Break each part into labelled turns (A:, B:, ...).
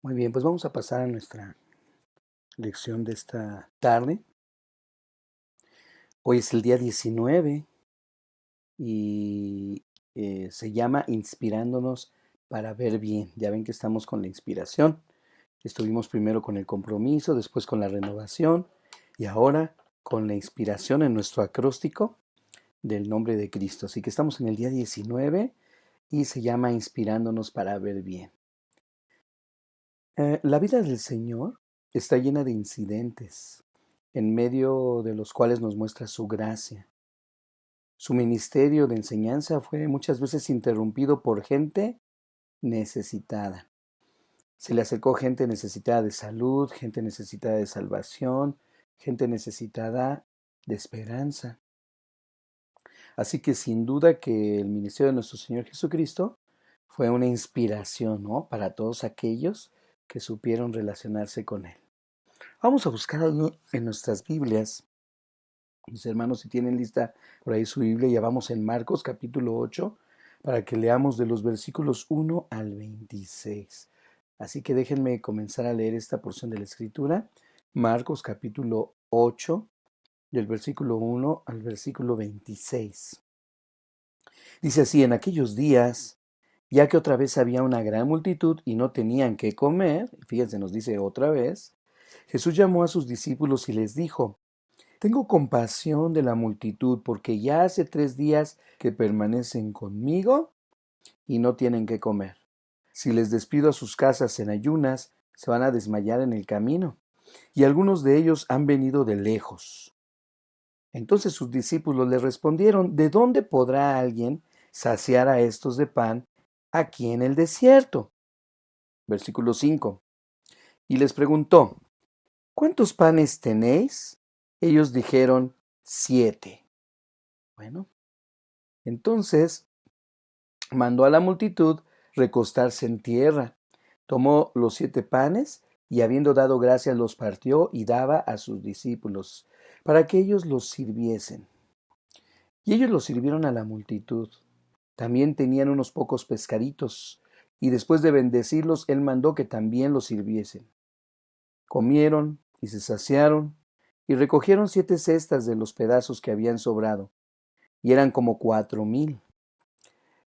A: Muy bien, pues vamos a pasar a nuestra lección de esta tarde. Hoy es el día 19 y se llama Inspirándonos para ver bien. Ya ven que estamos con la inspiración. Estuvimos primero con el compromiso, después con la renovación y ahora con la inspiración en nuestro acróstico del nombre de Cristo. Así que estamos en el día 19 y se llama Inspirándonos para ver bien. La vida del Señor está llena de incidentes, en medio de los cuales nos muestra su gracia. Su ministerio de enseñanza fue muchas veces interrumpido por gente necesitada. Se le acercó gente necesitada de salud, gente necesitada de salvación, gente necesitada de esperanza. Así que sin duda que el ministerio de nuestro Señor Jesucristo fue una inspiración, ¿no?, para todos aquellos que supieron relacionarse con Él. Vamos a buscar algo en nuestras Biblias. Mis hermanos, si tienen lista por ahí su Biblia, ya vamos en Marcos capítulo 8 para que leamos de los versículos 1 al 26. Así que déjenme comenzar a leer esta porción de la Escritura. Marcos capítulo 8, del versículo 1 al versículo 26. Dice así: en aquellos días, ya que otra vez había una gran multitud y no tenían qué comer, fíjense, nos dice otra vez, Jesús llamó a sus discípulos y les dijo: tengo compasión de la multitud, porque ya hace 3 días que permanecen conmigo y no tienen qué comer. Si les despido a sus casas en ayunas, se van a desmayar en el camino, y algunos de ellos han venido de lejos. Entonces sus discípulos le respondieron: ¿de dónde podrá alguien saciar a estos de pan aquí en el desierto? Versículo 5. Y les preguntó: ¿cuántos panes tenéis? Ellos dijeron: 7. Bueno, entonces mandó a la multitud recostarse en tierra, tomó los 7 panes y habiendo dado gracias los partió y daba a sus discípulos para que ellos los sirviesen. Y ellos los sirvieron a la multitud. También tenían unos pocos pescaditos, y después de bendecirlos, él mandó que también los sirviesen. Comieron y se saciaron, y recogieron 7 cestas de los pedazos que habían sobrado, y eran como 4,000.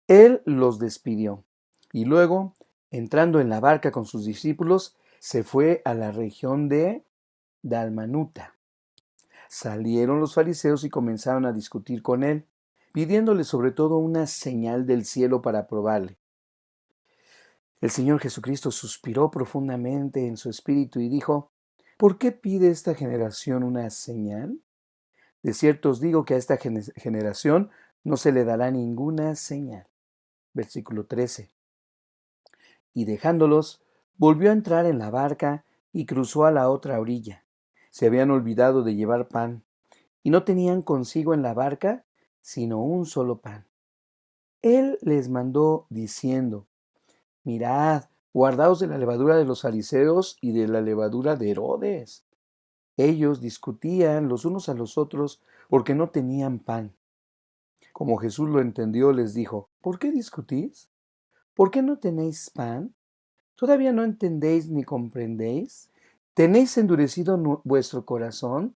A: Él los despidió, y luego, entrando en la barca con sus discípulos, se fue a la región de Dalmanuta. Salieron los fariseos y comenzaron a discutir con él, pidiéndole sobre todo una señal del cielo para probarle. El Señor Jesucristo suspiró profundamente en su espíritu y dijo: ¿por qué pide esta generación una señal? De cierto os digo que a esta generación no se le dará ninguna señal. Versículo 13. Y dejándolos, volvió a entrar en la barca y cruzó a la otra orilla. Se habían olvidado de llevar pan, y no tenían consigo en la barca sino un solo pan. Él les mandó diciendo: mirad, guardaos de la levadura de los fariseos y de la levadura de Herodes. Ellos discutían los unos a los otros porque no tenían pan. Como Jesús lo entendió, les dijo: ¿por qué discutís? ¿Por qué no tenéis pan? ¿Todavía no entendéis ni comprendéis? ¿Tenéis endurecido vuestro corazón?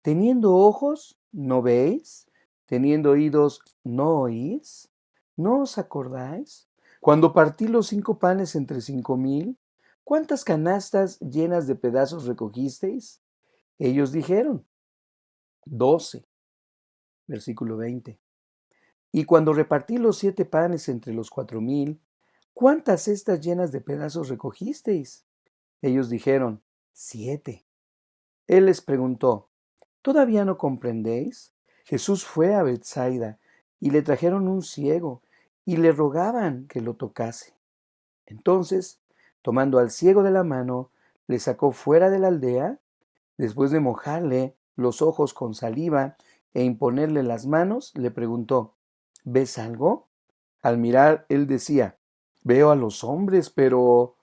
A: ¿Teniendo ojos, no veis? ¿Teniendo oídos, no oís? ¿No os acordáis? Cuando partí los 5 panes entre 5,000, ¿cuántas canastas llenas de pedazos recogisteis? Ellos dijeron: 12. Versículo 20. Y cuando repartí los 7 panes entre los 4,000, ¿cuántas cestas llenas de pedazos recogisteis? Ellos dijeron: 7. Él les preguntó: ¿todavía no comprendéis? Jesús fue a Bethsaida y le trajeron un ciego y le rogaban que lo tocase. Entonces, tomando al ciego de la mano, le sacó fuera de la aldea, después de mojarle los ojos con saliva e imponerle las manos, le preguntó: ¿ves algo? Al mirar, él decía: veo a los hombres, pero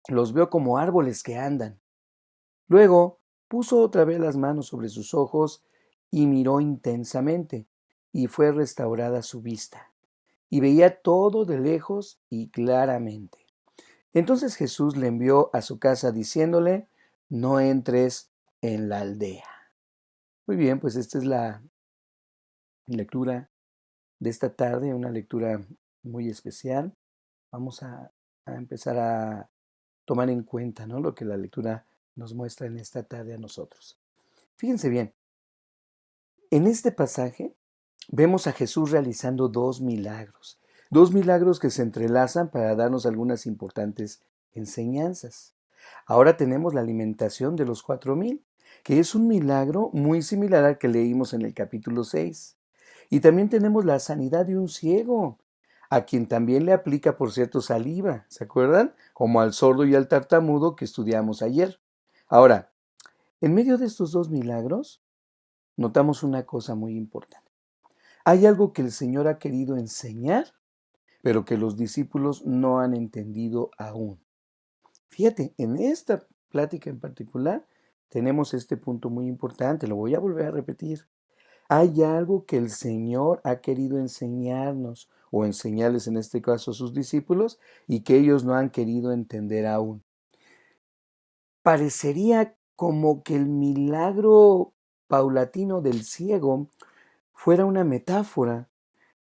A: los veo como árboles que andan. Luego puso otra vez las manos sobre sus ojos y miró intensamente, y fue restaurada su vista, y veía todo de lejos y claramente. Entonces Jesús le envió a su casa diciéndole, no entres en la aldea. Muy bien, pues esta es la lectura de esta tarde, una lectura muy especial. Vamos a empezar a tomar en cuenta, ¿no?, lo que la lectura nos muestra en esta tarde a nosotros. Fíjense bien, en este pasaje vemos a Jesús realizando dos milagros que se entrelazan para darnos algunas importantes enseñanzas. Ahora tenemos la alimentación de los 4,000, que es un milagro muy similar al que leímos en el capítulo 6. Y también tenemos la sanidad de un ciego, a quien también le aplica, por cierto, saliva, ¿se acuerdan? Como al sordo y al tartamudo que estudiamos ayer. Ahora, en medio de estos dos milagros, notamos una cosa muy importante. Hay algo que el Señor ha querido enseñar, pero que los discípulos no han entendido aún. Fíjate, en esta plática en particular tenemos este punto muy importante, lo voy a volver a repetir. Hay algo que el Señor ha querido enseñarnos, o enseñarles en este caso a sus discípulos, y que ellos no han querido entender aún. Parecería como que el milagro paulatino del ciego fuera una metáfora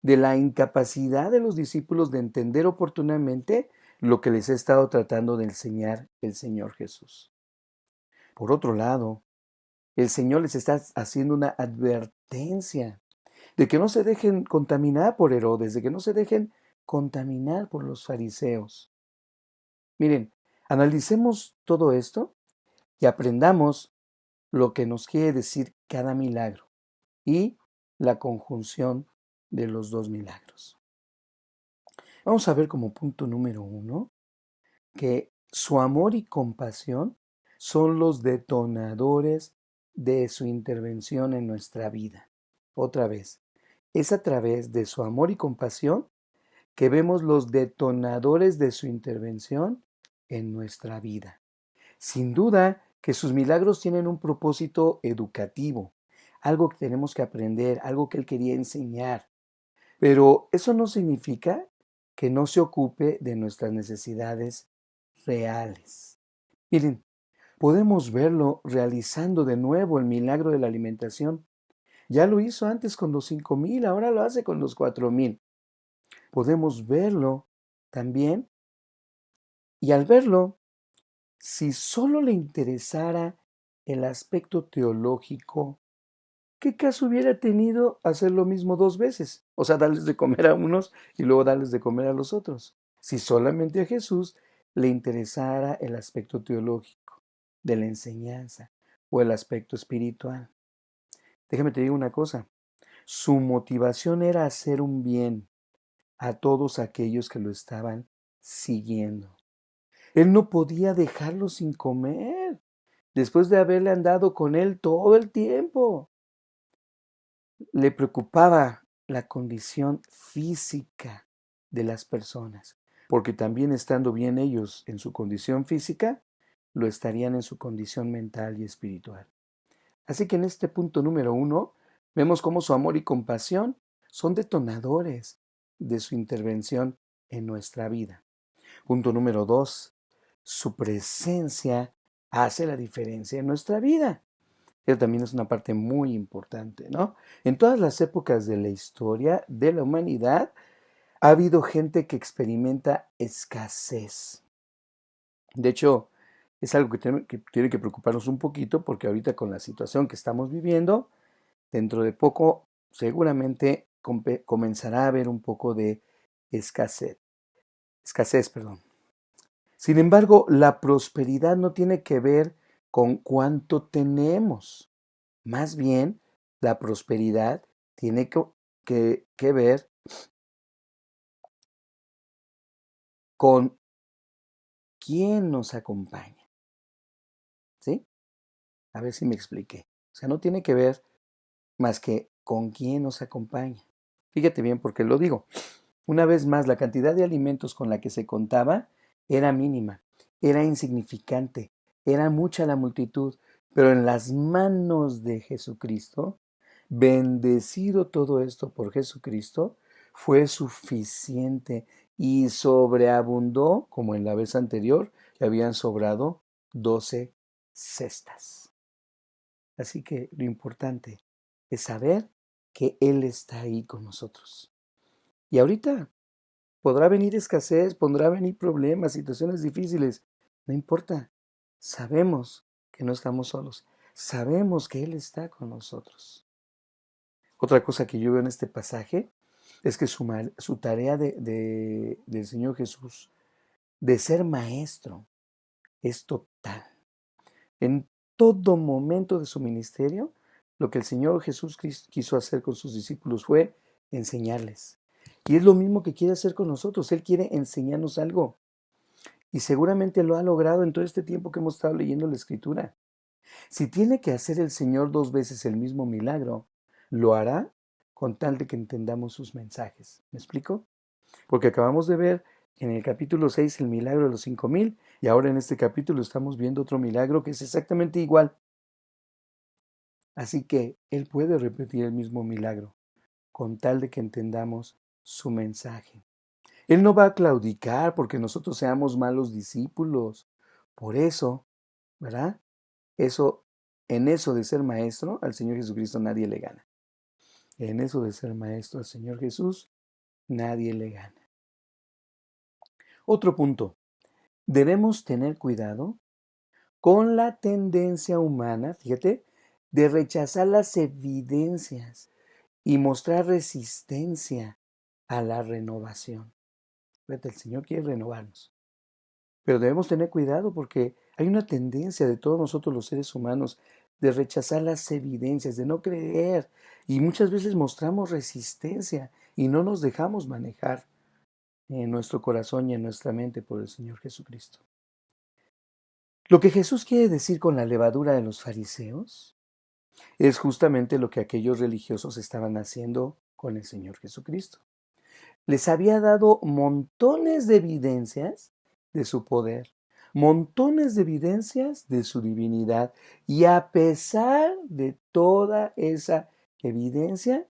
A: de la incapacidad de los discípulos de entender oportunamente lo que les ha estado tratando de enseñar el Señor Jesús. Por otro lado, el Señor les está haciendo una advertencia de que no se dejen contaminar por Herodes, de que no se dejen contaminar por los fariseos. Miren, analicemos todo esto y aprendamos lo que nos quiere decir cada milagro y la conjunción de los dos milagros. Vamos a ver como punto número 1 que su amor y compasión son los detonadores de su intervención en nuestra vida. Otra vez, es a través de su amor y compasión que vemos los detonadores de su intervención en nuestra vida. Sin duda que sus milagros tienen un propósito educativo, algo que tenemos que aprender, algo que Él quería enseñar. Pero eso no significa que no se ocupe de nuestras necesidades reales. Miren, podemos verlo realizando de nuevo el milagro de la alimentación. Ya lo hizo antes con los 5,000, ahora lo hace con los 4,000. Podemos verlo también, y al verlo, si solo le interesara el aspecto teológico, ¿qué caso hubiera tenido hacer lo mismo 2 veces? O sea, darles de comer a unos y luego darles de comer a los otros. Si solamente a Jesús le interesara el aspecto teológico de la enseñanza o el aspecto espiritual. Déjame te digo una cosa. Su motivación era hacer un bien a todos aquellos que lo estaban siguiendo. Él no podía dejarlo sin comer después de haberle andado con él todo el tiempo. Le preocupaba la condición física de las personas, porque también estando bien ellos en su condición física, lo estarían en su condición mental y espiritual. Así que en este punto número 1, vemos cómo su amor y compasión son detonadores de su intervención en nuestra vida. Punto número 2, su presencia hace la diferencia en nuestra vida. Eso también es una parte muy importante, ¿no? En todas las épocas de la historia de la humanidad ha habido gente que experimenta escasez. De hecho, es algo que tiene que preocuparnos un poquito porque ahorita con la situación que estamos viviendo, dentro de poco seguramente comenzará a haber un poco de escasez. Escasez, perdón. Sin embargo, la prosperidad no tiene que ver con cuánto tenemos. Más bien, la prosperidad tiene que ver con quién nos acompaña. ¿Sí? A ver si me expliqué. O sea, no tiene que ver más que con quién nos acompaña. Fíjate bien por qué lo digo. Una vez más, la cantidad de alimentos con la que se contaba era mínima, era insignificante, era mucha la multitud, pero en las manos de Jesucristo, bendecido todo esto por Jesucristo, fue suficiente y sobreabundó, como en la vez anterior, que habían sobrado 12 cestas. Así que lo importante es saber que Él está ahí con nosotros. Y ahorita podrá venir escasez, podrá venir problemas, situaciones difíciles. No importa. Sabemos que no estamos solos. Sabemos que Él está con nosotros. Otra cosa que yo veo en este pasaje es que su tarea del Señor Jesús de ser maestro es total. En todo momento de su ministerio, lo que el Señor Jesús quiso hacer con sus discípulos fue enseñarles. Y es lo mismo que quiere hacer con nosotros. Él quiere enseñarnos algo. Y seguramente lo ha logrado en todo este tiempo que hemos estado leyendo la Escritura. Si tiene que hacer el Señor 2 veces el mismo milagro, lo hará con tal de que entendamos sus mensajes. ¿Me explico? Porque acabamos de ver en el capítulo 6 el milagro de los 5,000 y ahora en este capítulo estamos viendo otro milagro que es exactamente igual. Así que Él puede repetir el mismo milagro con tal de que entendamos su mensaje. Él no va a claudicar porque nosotros seamos malos discípulos. Por eso, ¿verdad? En eso de ser maestro, al Señor Jesucristo nadie le gana. En eso de ser maestro al Señor Jesús, nadie le gana. Otro punto. Debemos tener cuidado con la tendencia humana, fíjate, de rechazar las evidencias y mostrar resistencia a la renovación. Fíjate, el Señor quiere renovarnos. Pero debemos tener cuidado porque hay una tendencia de todos nosotros los seres humanos de rechazar las evidencias, de no creer. Y muchas veces mostramos resistencia y no nos dejamos manejar en nuestro corazón y en nuestra mente por el Señor Jesucristo. Lo que Jesús quiere decir con la levadura de los fariseos es justamente lo que aquellos religiosos estaban haciendo con el Señor Jesucristo. Les había dado montones de evidencias de su poder, montones de evidencias de su divinidad, y a pesar de toda esa evidencia,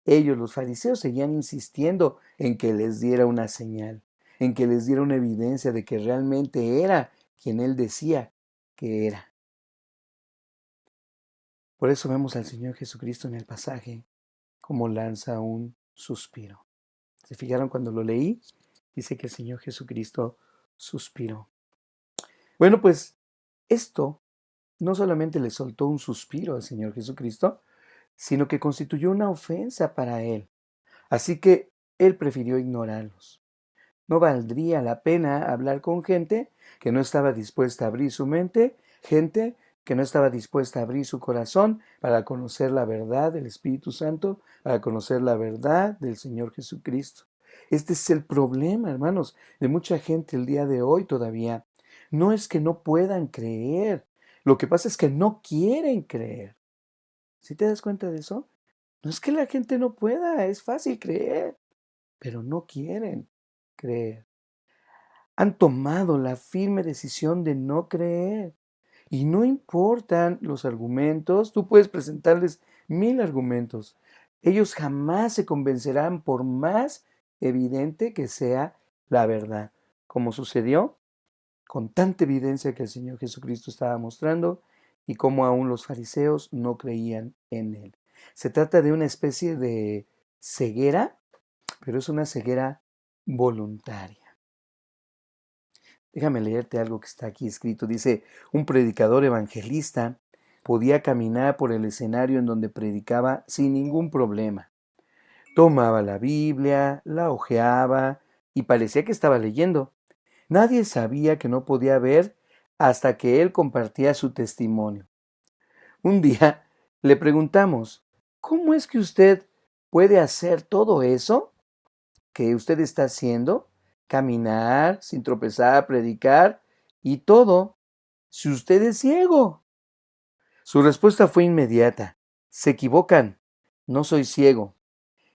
A: ellos, los fariseos, seguían insistiendo en que les diera una señal, en que les diera una evidencia de que realmente era quien él decía que era. Por eso vemos al Señor Jesucristo en el pasaje como lanza un suspiro. ¿Se fijaron cuando lo leí? Dice que el Señor Jesucristo suspiró. Bueno, pues esto no solamente le soltó un suspiro al Señor Jesucristo, sino que constituyó una ofensa para él. Así que él prefirió ignorarlos. No valdría la pena hablar con gente que no estaba dispuesta a abrir su mente, gente que no estaba dispuesta a abrir su corazón para conocer la verdad del Espíritu Santo, para conocer la verdad del Señor Jesucristo. Este es el problema, hermanos, de mucha gente el día de hoy todavía. No es que no puedan creer, lo que pasa es que no quieren creer. ¿Sí te das cuenta de eso? No es que la gente no pueda, es fácil creer, pero no quieren creer. Han tomado la firme decisión de no creer. Y no importan los argumentos, tú puedes presentarles 1000 argumentos. Ellos jamás se convencerán por más evidente que sea la verdad, como sucedió con tanta evidencia que el Señor Jesucristo estaba mostrando y como aún los fariseos no creían en él. Se trata de una especie de ceguera, pero es una ceguera voluntaria. Déjame leerte algo que está aquí escrito. Dice, un predicador evangelista podía caminar por el escenario en donde predicaba sin ningún problema. Tomaba la Biblia, la hojeaba y parecía que estaba leyendo. Nadie sabía que no podía ver hasta que él compartía su testimonio. Un día le preguntamos, ¿cómo es que usted puede hacer todo eso que usted está haciendo? Caminar, sin tropezar, predicar y todo, si usted es ciego. Su respuesta fue inmediata. Se equivocan. No soy ciego.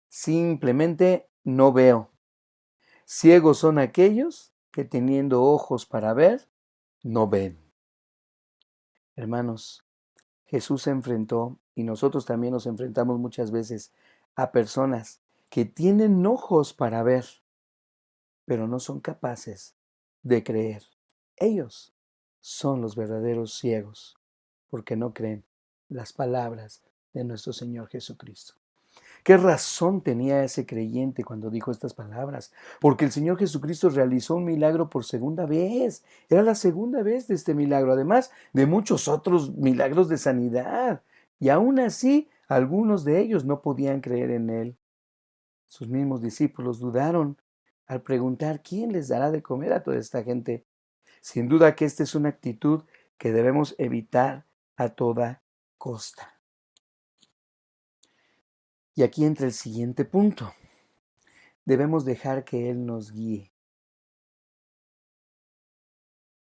A: Simplemente no veo. Ciegos son aquellos que teniendo ojos para ver, no ven. Hermanos, Jesús se enfrentó, y nosotros también nos enfrentamos muchas veces, a personas que tienen ojos para ver, pero no son capaces de creer. Ellos son los verdaderos ciegos, porque no creen las palabras de nuestro Señor Jesucristo. ¿Qué razón tenía ese creyente cuando dijo estas palabras? Porque el Señor Jesucristo realizó un milagro por segunda vez. Era la segunda vez de este milagro, además de muchos otros milagros de sanidad. Y aún así, algunos de ellos no podían creer en él. Sus mismos discípulos dudaron al preguntar quién les dará de comer a toda esta gente. Sin duda que esta es una actitud que debemos evitar a toda costa. Y aquí entra el siguiente punto. Debemos dejar que Él nos guíe.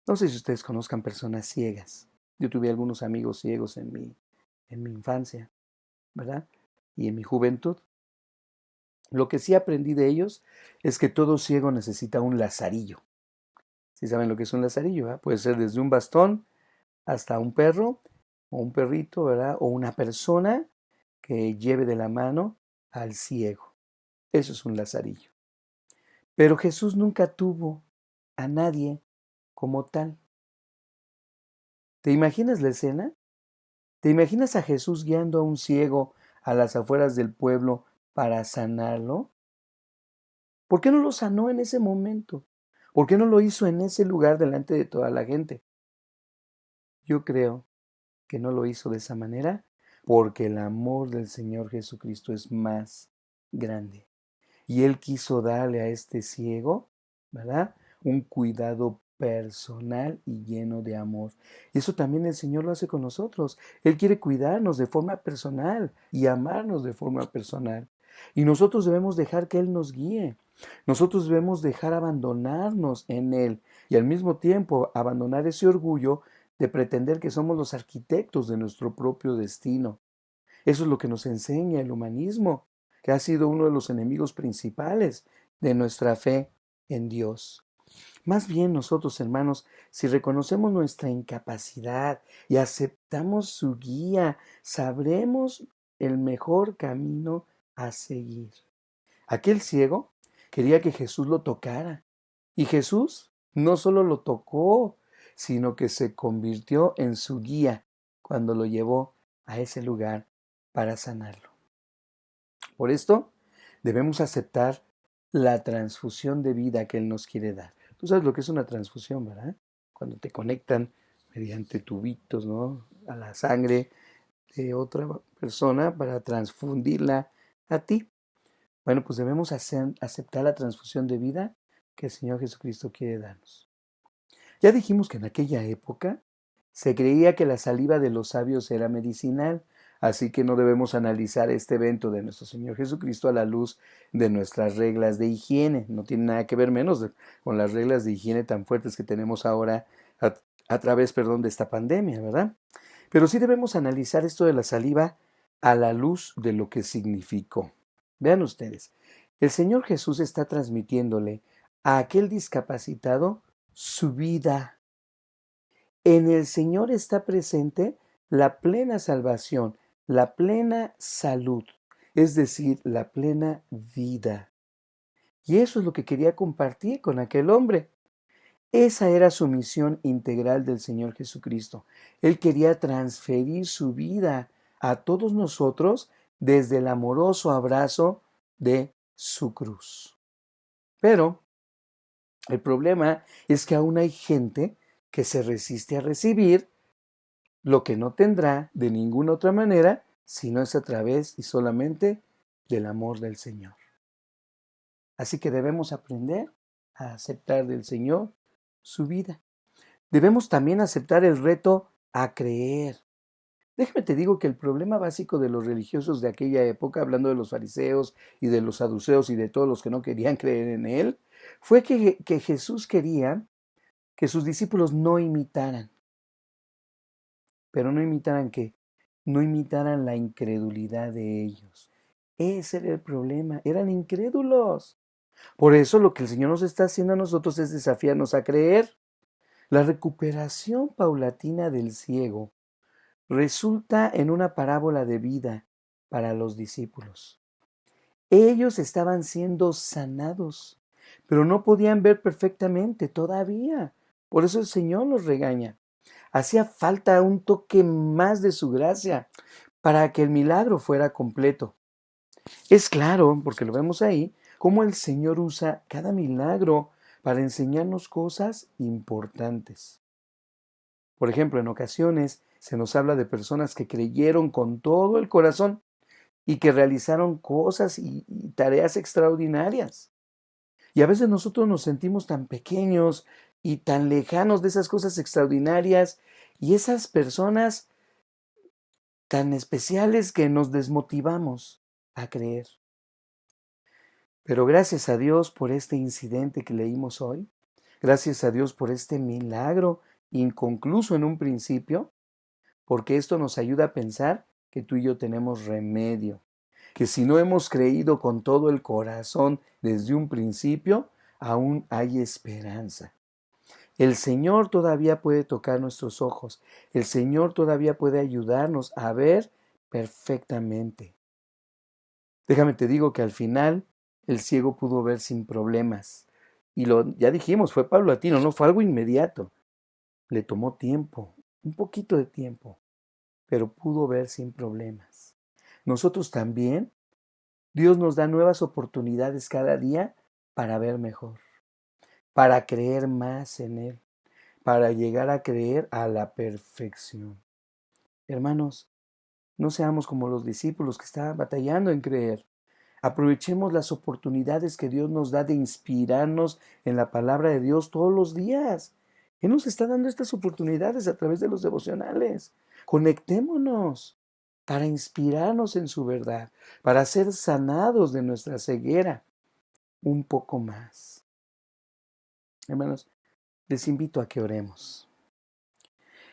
A: No sé si ustedes conozcan personas ciegas. Yo tuve algunos amigos ciegos en mi infancia, ¿verdad? Y en mi juventud. Lo que sí aprendí de ellos es que todo ciego necesita un lazarillo. ¿Sí saben lo que es un lazarillo? ¿Verdad? Puede ser desde un bastón hasta un perro o un perrito, ¿verdad? O una persona que lleve de la mano al ciego. Eso es un lazarillo. Pero Jesús nunca tuvo a nadie como tal. ¿Te imaginas la escena? ¿Te imaginas a Jesús guiando a un ciego a las afueras del pueblo para sanarlo? ¿Por qué no lo sanó en ese momento? ¿Por qué no lo hizo en ese lugar delante de toda la gente? Yo creo que no lo hizo de esa manera porque el amor del Señor Jesucristo es más grande. Y Él quiso darle a este ciego, ¿verdad? Un cuidado personal y lleno de amor. Y eso también el Señor lo hace con nosotros. Él quiere cuidarnos de forma personal y amarnos de forma personal. Y nosotros debemos dejar que Él nos guíe. Nosotros debemos dejar abandonarnos en Él y al mismo tiempo abandonar ese orgullo de pretender que somos los arquitectos de nuestro propio destino. Eso es lo que nos enseña el humanismo, que ha sido uno de los enemigos principales de nuestra fe en Dios. Más bien nosotros, hermanos, si reconocemos nuestra incapacidad y aceptamos su guía, sabremos el mejor camino a seguir. Aquel ciego quería que Jesús lo tocara. Y Jesús no solo lo tocó, sino que se convirtió en su guía cuando lo llevó a ese lugar para sanarlo. Por esto, debemos aceptar la transfusión de vida que Él nos quiere dar. Tú sabes lo que es una transfusión, ¿verdad? Cuando te conectan mediante tubitos, ¿no? A la sangre de otra persona para transfundirla a ti. Bueno, pues debemos aceptar la transfusión de vida que el Señor Jesucristo quiere darnos. Ya dijimos que en aquella época se creía que la saliva de los sabios era medicinal, así que no debemos analizar este evento de nuestro Señor Jesucristo a la luz de nuestras reglas de higiene. No tiene nada que ver con las reglas de higiene tan fuertes que tenemos ahora a través, de esta pandemia, ¿verdad? Pero sí debemos analizar esto de la saliva a la luz de lo que significó. Vean ustedes, el Señor Jesús está transmitiéndole a aquel discapacitado su vida. En el Señor está presente la plena salvación, la plena salud, es decir, la plena vida. Y eso es lo que quería compartir con aquel hombre. Esa era su misión integral del Señor Jesucristo. Él quería transferir su vida a todos nosotros desde el amoroso abrazo de su cruz. Pero el problema es que aún hay gente que se resiste a recibir lo que no tendrá de ninguna otra manera si no es a través y solamente del amor del Señor. Así que debemos aprender a aceptar del Señor su vida. Debemos también aceptar el reto a creer. Déjame te digo que el problema básico de los religiosos de aquella época, hablando de los fariseos y de los saduceos y de todos los que no querían creer en él, fue que Jesús quería que sus discípulos no imitaran. Pero no imitaran qué, no imitaran la incredulidad de ellos. Ese era el problema, eran incrédulos. Por eso lo que el Señor nos está haciendo a nosotros es desafiarnos a creer. La recuperación paulatina del ciego resulta en una parábola de vida para los discípulos. Ellos estaban siendo sanados, pero no podían ver perfectamente todavía. Por eso el Señor los regaña. Hacía falta un toque más de su gracia para que el milagro fuera completo. Es claro, porque lo vemos ahí, cómo el Señor usa cada milagro para enseñarnos cosas importantes. Por ejemplo, en ocasiones se nos habla de personas que creyeron con todo el corazón y que realizaron cosas y tareas extraordinarias. Y a veces nosotros nos sentimos tan pequeños y tan lejanos de esas cosas extraordinarias y esas personas tan especiales que nos desmotivamos a creer. Pero gracias a Dios por este incidente que leímos hoy, gracias a Dios por este milagro inconcluso en un principio, porque esto nos ayuda a pensar que tú y yo tenemos remedio, que si no hemos creído con todo el corazón desde un principio, aún hay esperanza. El Señor todavía puede tocar nuestros ojos, el Señor todavía puede ayudarnos a ver perfectamente. Déjame te digo que al final el ciego pudo ver sin problemas. Y ya dijimos, fue paulatino, no fue algo inmediato. Le tomó tiempo, un poquito de tiempo, pero pudo ver sin problemas. Nosotros también, Dios nos da nuevas oportunidades cada día para ver mejor, para creer más en Él, para llegar a creer a la perfección. Hermanos, no seamos como los discípulos que estaban batallando en creer. Aprovechemos las oportunidades que Dios nos da de inspirarnos en la palabra de Dios todos los días. Él nos está dando estas oportunidades a través de los devocionales. Conectémonos para inspirarnos en su verdad, para ser sanados de nuestra ceguera un poco más. Hermanos, les invito a que oremos.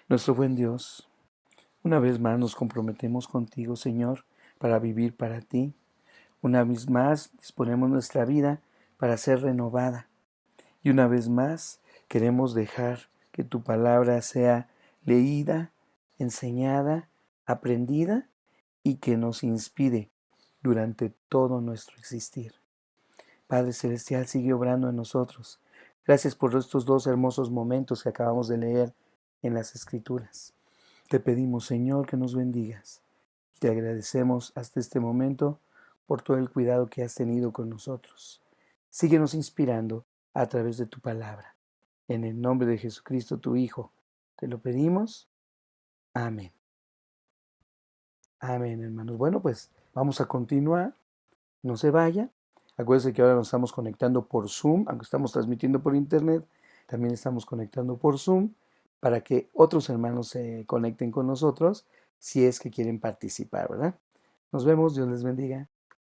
A: Nuestro buen Dios, una vez más nos comprometemos contigo, Señor, para vivir para ti. Una vez más disponemos nuestra vida para ser renovada. Y una vez más queremos dejar que tu palabra sea leída, enseñada, aprendida y que nos inspire durante todo nuestro existir. Padre Celestial, sigue obrando en nosotros. Gracias por estos dos hermosos momentos que acabamos de leer en las Escrituras. Te pedimos, Señor, que nos bendigas. Te agradecemos hasta este momento por todo el cuidado que has tenido con nosotros. Síguenos inspirando a través de tu palabra. En el nombre de Jesucristo, tu Hijo, te lo pedimos. Amén. Amén, hermanos. Bueno, pues vamos a continuar. No se vaya. Acuérdense que ahora nos estamos conectando por Zoom, aunque estamos transmitiendo por internet, también estamos conectando por Zoom para que otros hermanos se conecten con nosotros si es que quieren participar, ¿verdad? Nos vemos, Dios les bendiga.